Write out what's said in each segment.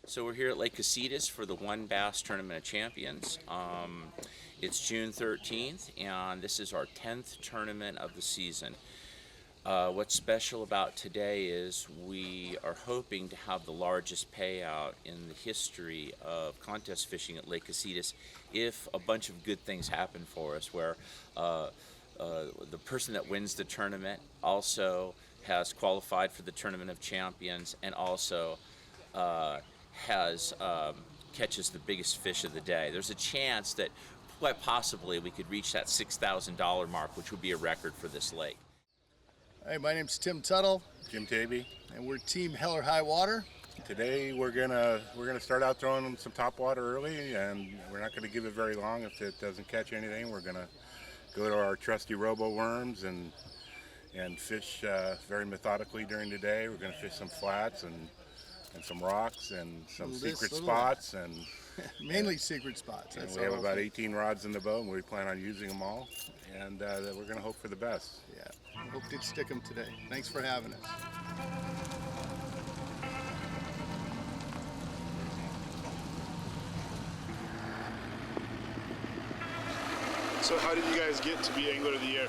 So we're here at Lake Casitas for the One Bass Tournament of Champions. It's June 13th, and this is our 10th tournament of the season. What's special about today is we are hoping to have the largest payout in the history of contest fishing at Lake Casitas if a bunch of good things happen for us, where the person that wins the tournament also has qualified for the Tournament of Champions and also catches the biggest fish of the day. There's a chance that quite possibly we could reach that $6,000 mark, which would be a record for this lake. Hey, my name's Tim Tuttle. Jim Tabey. And we're Team Hell or High Water. Today we're gonna start out throwing some top water early, and we're not gonna give it very long. If it doesn't catch anything, we're gonna go to our trusty robo worms and fish very methodically during the day. We're gonna fish some flats and some rocks and some secret spots and mainly secret spots. And we have about 18 rods in the boat, and we plan on using them all. And we're going to hope for the best. Yeah, I hope to stick them today. Thanks for having us. So how did you guys get to be Angler of the Year?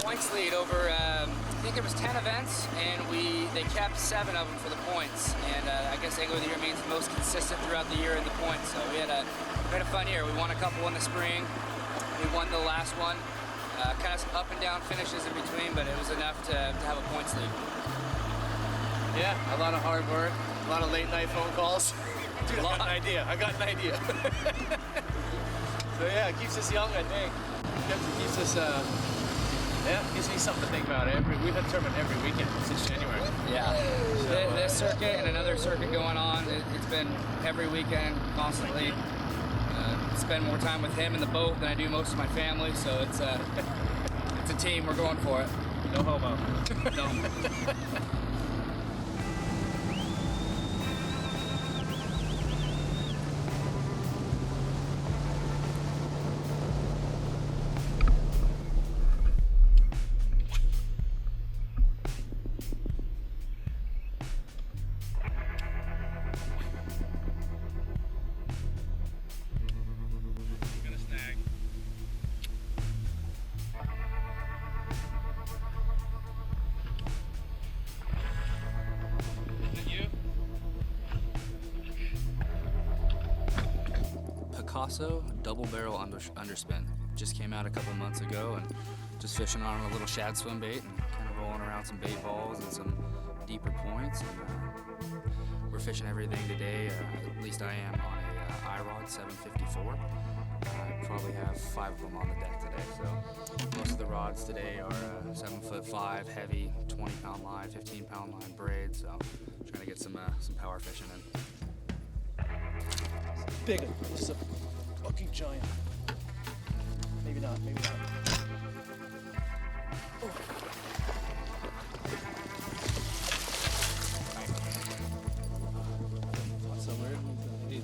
Points lead over, I think it was 10 events, and they kept 7 of them for the points. And I guess Angler of the Year means most consistent throughout the year in the points. So we had a fun year. We won a couple in the spring. We won the last one. Kind of some up and down finishes in between, but it was enough to have a points lead. Yeah, a lot of hard work, a lot of late night phone calls. Dude, I got an idea. So yeah, it keeps us young, I think. Keeps us, gives me something to think about. We've had a tournament every weekend since January. Yeah, so, this circuit and another circuit going on, it's been every weekend, constantly. Spend more time with him in the boat than I do most of my family, so it's a team, we're going for it. No homo. No. Double barrel underspin. Just came out a couple months ago and just fishing on a little shad swim bait and kind of rolling around some bait balls and some deeper points. And we're fishing everything today. At least I am on a iRod 754. I probably have 5 of them on the deck today. So most of the rods today are 7'5" heavy, 20-pound line, 15-pound line braid. So trying to get some power fishing in. Big one. This is a fucking giant. Maybe not, maybe not. Oh. Somewhere. Peace.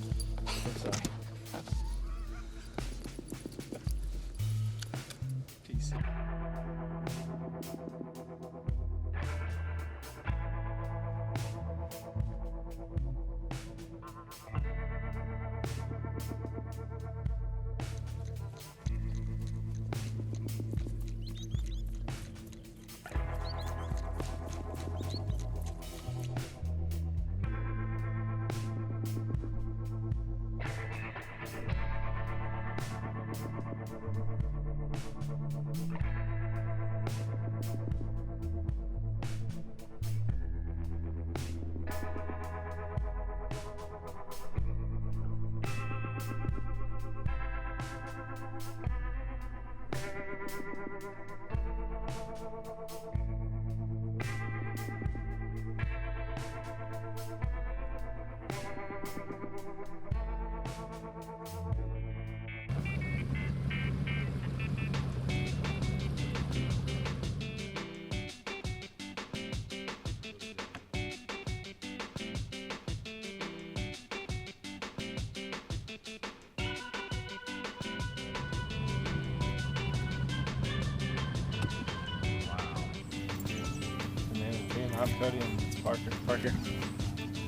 I'm Cody and it's Parker.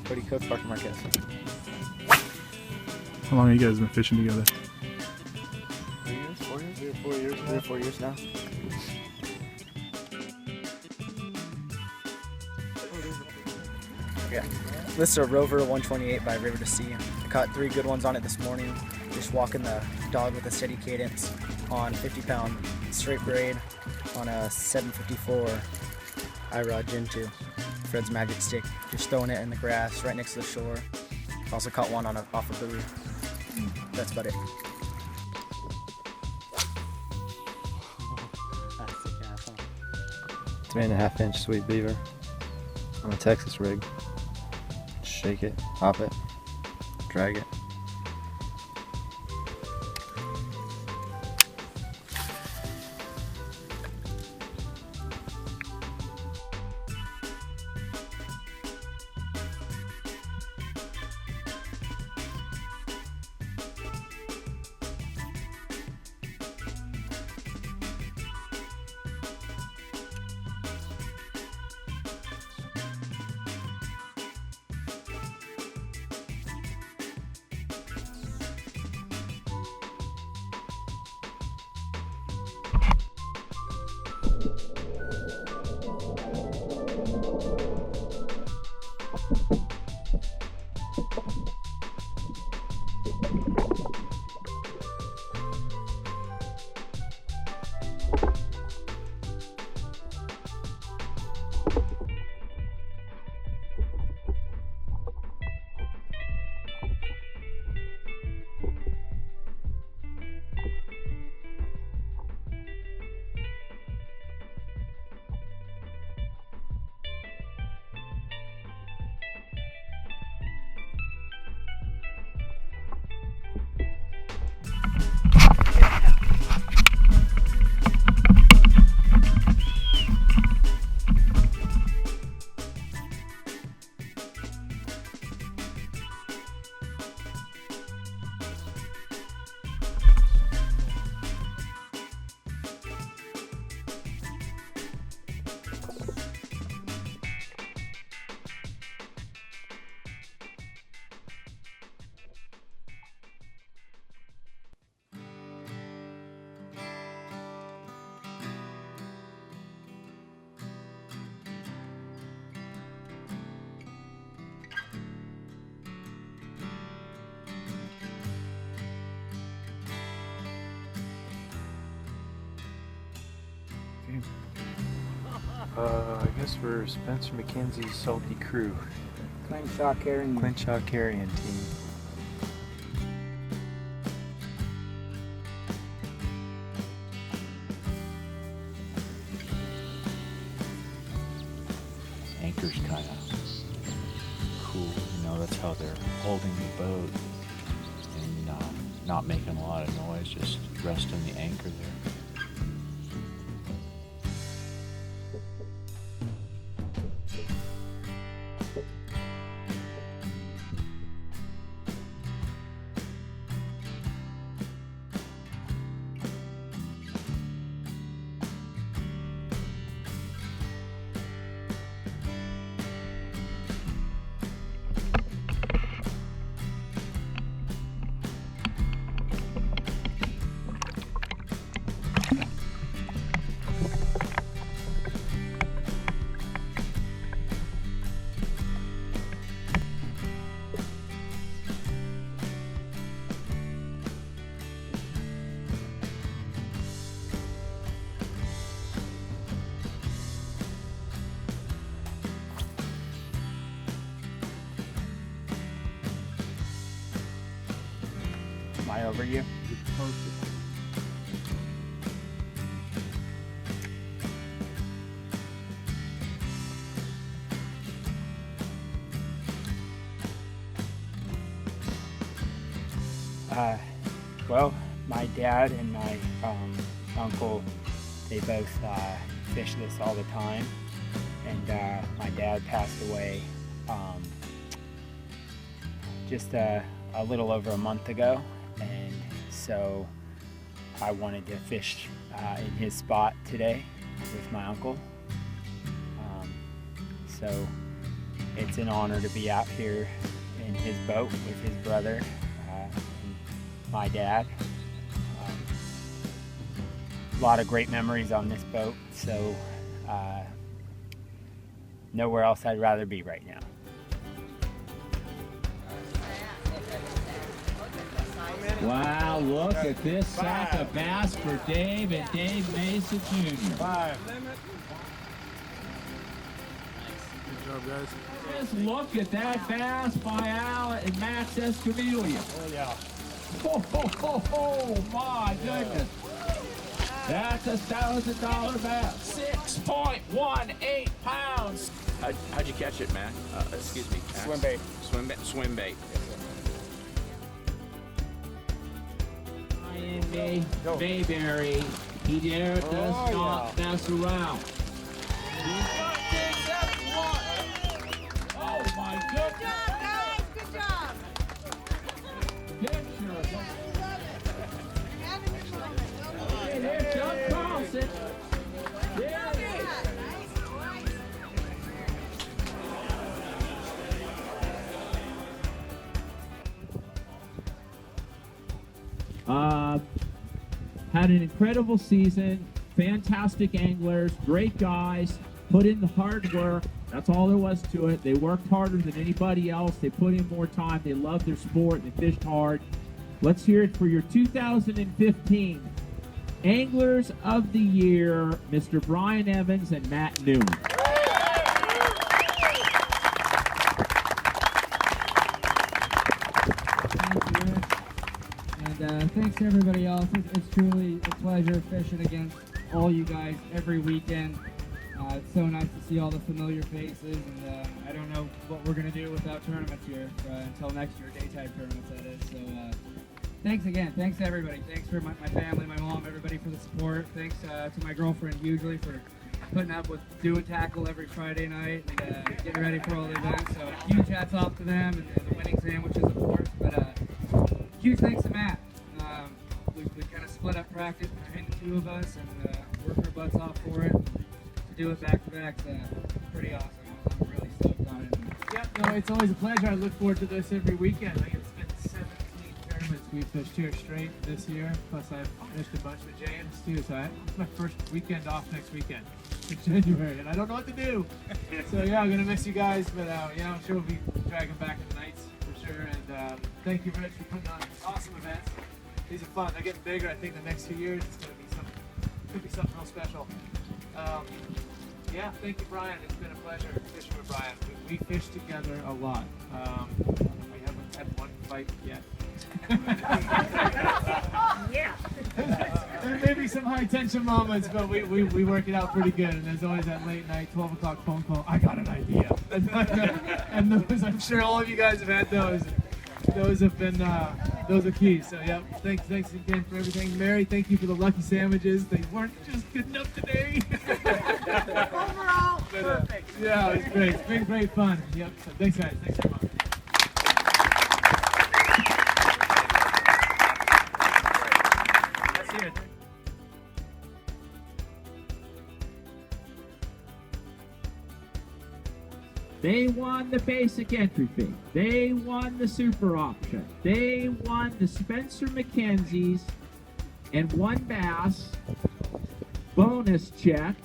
Cody Coates, Parker Marquez. How long have you guys been fishing together? 3 years, 4 years? 3 or 4 years now. 3 or 4 years now. Yeah. This is a Rover 128 by River to Sea. I caught 3 good ones on it this morning. Just walking the dog with a steady cadence on 50-pound straight braid on a 754 iRod Gen 2. Fred's Magic Stick. Just throwing it in the grass right next to the shore. Also caught one on off a buoy. That's about it. Three and a half inch sweet beaver on a Texas rig. Shake it, hop it, drag it. I guess we're Spencer Mackenzie's Salty Crew. Clinshaw carrying. Clinshaw carrying team. Anchor's kind of cool, you know, that's how they're holding the boat and not making a lot of noise, just resting the anchor there. Am I over you? Well, my dad and my uncle, they both fish this all the time, and my dad passed away just a little over a month ago, and so I wanted to fish in his spot today with my uncle. So It's an honor to be out here in his boat with his brother, and my dad. A lot of great memories on this boat, so nowhere else I'd rather be right now. Wow, look at this sack of bass for Dave and Dave Mason Jr. 5. Good job, guys. Just look at that bass by Al and Max Escamilla. Oh, yeah. Oh, my goodness. That's $1,000 bass. 6.18 pounds. How'd you catch it, Matt? Excuse me, Max? Swim bait. Swim bait. Mabery, he does not mess around. Oh my goodness! Good job, Hey, there's John Carlson. Had an incredible season, fantastic anglers, great guys, put in the hard work. That's all there was to it. They worked harder than anybody else. They put in more time. They loved their sport. They fished hard. Let's hear it for your 2015 Anglers of the Year, Mr. Brian Evans and Matt Newman. And thanks to everybody else. It's truly a pleasure fishing against all you guys every weekend. It's so nice to see all the familiar faces, and I don't know what we're going to do without tournaments here until next year, daytime tournaments that is. So thanks again. Thanks to everybody. Thanks for my family, my mom, everybody for the support. Thanks to my girlfriend hugely for putting up with doing tackle every Friday night and getting ready for all the events. So huge hats off to them and the winning sandwiches, of course. But huge thanks to Matt. We kind of split up practice between the two of us and worked our butts off for it. To do it back to back, pretty awesome. I'm really stoked on it. Yeah, no, it's always a pleasure. I look forward to this every weekend. I get to spend 17 tournaments we fished here straight this year. Plus, I've fished a bunch with James too. So it's my first weekend off next weekend in January, and I don't know what to do. So yeah, I'm gonna miss you guys, but yeah, I'm sure we'll be dragging back in the nights for sure. And thank you, Rich, for putting on awesome events. These are fun. They're getting bigger. I think the next few years it's gonna be something real special. Yeah, thank you, Brian. It's been a pleasure fishing with Brian. We fish together a lot. We haven't had one fight yet. Yeah. There may be some high tension moments, but we work it out pretty good. And there's always that late night 12 o'clock phone call. I got an idea. And those, I'm sure all of you guys have had those. Those have been those are key. So yeah, thanks again for everything. Mary, thank you for the lucky sandwiches. They weren't just good enough today. Overall, perfect. Yeah, it was great. It's been great fun. Yep. So thanks, guys. Thanks very much. Let's hear it. They won the basic entry fee. They won the super option. They won the Spencer Makenzies and one bass bonus check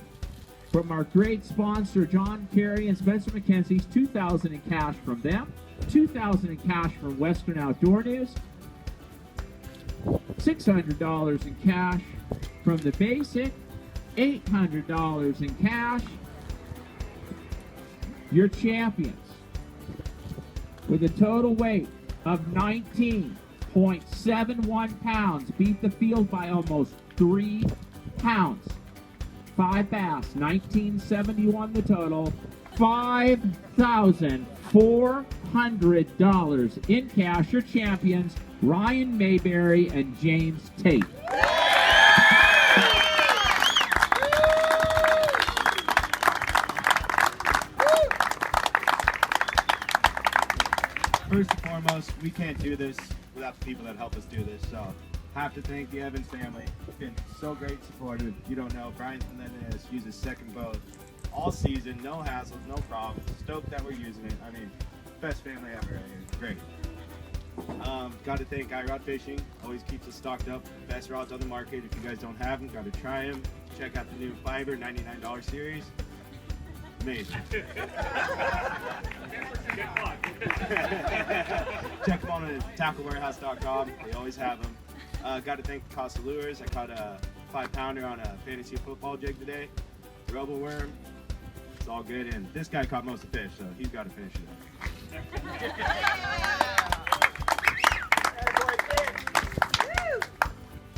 from our great sponsor John Carey and Spencer Mackenzie's. $2,000 in cash from them, $2,000 in cash from Western Outdoor News, $600 in cash from the basic, $800 in cash. Your champions with a total weight of 19.71 pounds beat the field by almost 3 pounds. 5 bass, 1971 the total, $5,400 in cash. Your champions, Ryan Mabery and James Tate. First and foremost, we can't do this without the people that help us do this. So, have to thank the Evans family. Been so great supportive. You don't know, Brian's been letting us use his second boat all season, no hassles, no problems. Stoked that we're using it. I mean, best family ever right here. Great. Got to thank iRod Fishing. Always keeps us stocked up. Best rods on the market. If you guys don't have them, got to try them. Check out the new Fiber $99 series. Amazing. Check them on tacklewarehouse.com. They always have them. Got to thank Casa Lures. I caught a 5-pounder on a fantasy football jig today. Robo worm. It's all good. And this guy caught most of the fish, so he's got to finish it up.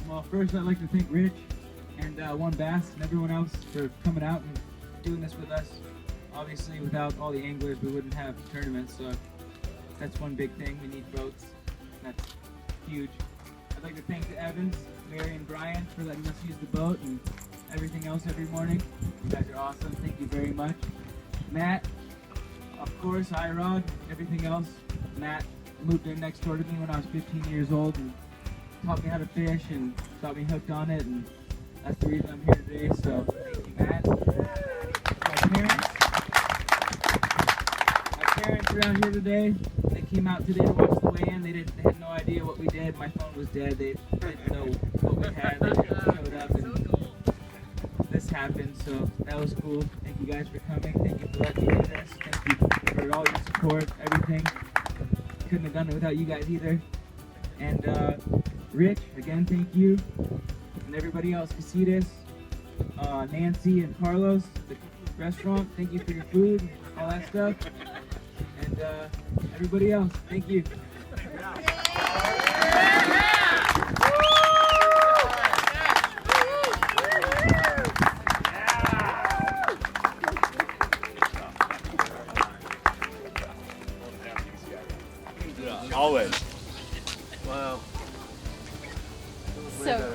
Well, first I'd like to thank Rich and One Bass and everyone else for coming out and doing this with us. Obviously, without all the anglers, we wouldn't have tournaments, so that's one big thing. We need boats. That's huge. I'd like to thank the Evans, Mary, and Brian for letting us use the boat and everything else every morning. You guys are awesome. Thank you very much. Matt, of course, iRod, everything else. Matt moved in next door to me when I was 15 years old and taught me how to fish and got me hooked on it, and that's the reason I'm here today, so thank you, Matt. My parents are out here today. They came out today to watch the weigh-in. They had no idea what we did. My phone was dead. They didn't know what we had. They just showed up and this happened, so that was cool. Thank you guys for coming. Thank you for letting me do this. Thank you for all your support, everything. Couldn't have done it without you guys either. And Rich, again, thank you. And everybody else, Casitas, Nancy and Carlos, the restaurant, thank you for your food and all that stuff. And everybody else, thank you. Always. Wow. So